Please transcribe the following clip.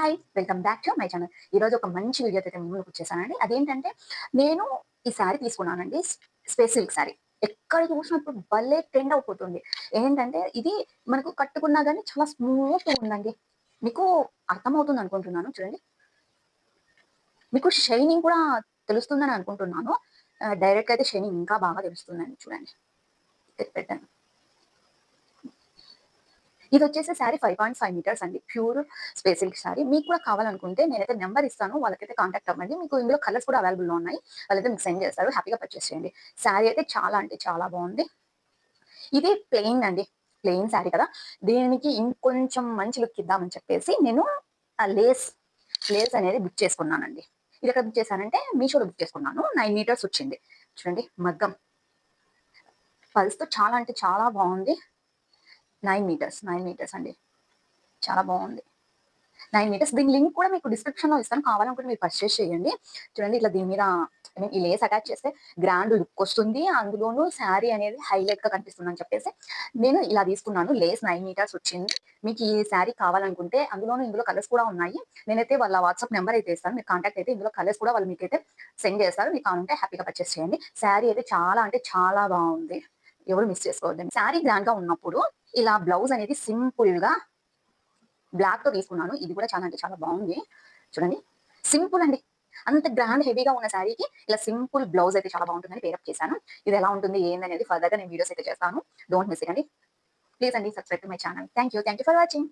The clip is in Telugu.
Hi! Welcome back to my channel. ఈరోజు ఒక మంచి వీడియోతో అయితే మీ ముందుకు వచ్చేసానండి. అదేంటంటే నేను ఈ శారీ తీసుకున్నానండి. Space silk sari. ఎక్కడ చూసినప్పుడు భలే ట్రెండ్ అయిపోతుంది. ఏంటంటే ఇది మనకు కట్టుకున్నా గానీ చాలా స్మూత్‌గా ఉందండి. మీకు అర్థమవుతుంది అనుకుంటున్నాను చూడండి. మీకు షైనింగ్ కూడా తెలుస్తుందని అనుకుంటున్నాను. డైరెక్ట్‌గా అయితే షైనింగ్ ఇంకా బాగా తెలుస్తుందండి చూడండి. పెట్టాను. ఇదొచ్చేసి శారీ 5.5 మీటర్స్ అండి. Pure space silk sari. మీకు కూడా కావాలనుకుంటే నేనైతే నంబర్ ఇస్తాను. వాళ్ళకైతే కాంటాక్ట్ అవ్వండి. మీకు ఇందులో కలర్స్ కూడా అవైలబుల్‌లో ఉన్నాయి. వాళ్ళైతే మీకు సెండ్ చేస్తారు. హ్యాపీగా పర్చేస్ చేయండి. శారీ అయితే చాలా అంటే చాలా బావుంది. ఇది ప్లెయిన్ అండి. ప్లెయిన్ శారీ కదా! దీనికి ఇంకొంచెం మంచి లుక్ ఇద్దామని చెప్పేసి నేను లేస్ అనేది బుక్ చేసుకున్నానండి. ఇదెక్కడ బుక్ చేశానంటే మీషోలో బుక్ చేసుకున్నాను. 9 మీటర్స్ వచ్చింది. చూడండి మగ్గం. పల్స్‌తో చాలా అంటే చాలా బావుంది. 9 మీటర్స్ అండి. చాలా బావుంది. 9 మీటర్స్. దీని లింక్ కూడా మీకు డిస్క్రిప్షన్‌లో ఇస్తాను. కావాలనుకుంటే మీరు పర్చేస్ చేయండి. చూడండి ఇట్లా దీని మీద ఐ మీన్ ఈ లేస్ అటాచ్ చేస్తే గ్రాండ్ లుక్ వస్తుంది. అందులోనూ శారీ అనేది హైలైట్‌గా కనిపిస్తుందని చెప్పేసి నేను ఇలా తీసుకున్నాను. లేస్ 9 మీటర్స్ వచ్చింది. మీకు ఈ శారీ కావాలనుకుంటే అందులోనూ ఇందులో కలర్స్ కూడా ఉన్నాయి. నేనైతే వాళ్ళ వాట్సాప్ నంబర్ అయితే ఇస్తాను. మీరు కాంటాక్ట్ అయితే ఇందులో కలర్స్ కూడా వాళ్ళు మీకైతే సెండ్ చేస్తారు. మీకు కావాలంటే హ్యాపీగా పర్చేస్ చేయండి. శారీ అయితే చాలా అంటే చాలా బావుంది. ఎవరు మిస్ చేసుకోవద్దండి. శారీ గ్రాండ్‌గా ఉన్నప్పుడు ఇలా బ్లౌజ్ అనేది సింపుల్‌గా బ్లాక్‌తో తీసుకున్నాను. ఇది కూడా చాలా అంటే చాలా బావుంది. చూడండి. సింపుల్ అండి. అంత గ్రాండ్ హెవీగా ఉన్న శారీకి ఇలా సింపుల్ బ్లౌజ్ అయితే చాలా బావుంటుందని పేరప్ చేశాను. ఇది ఎలా ఉంటుంది ఏందనేది ఫర్దర్‌గా నేను వీడియోస్ అయితే చేస్తాను. డోంట్ మిస్ ఇట్ అండి. ప్లీజ్ అండి subscribe to my channel. Thank you for watching.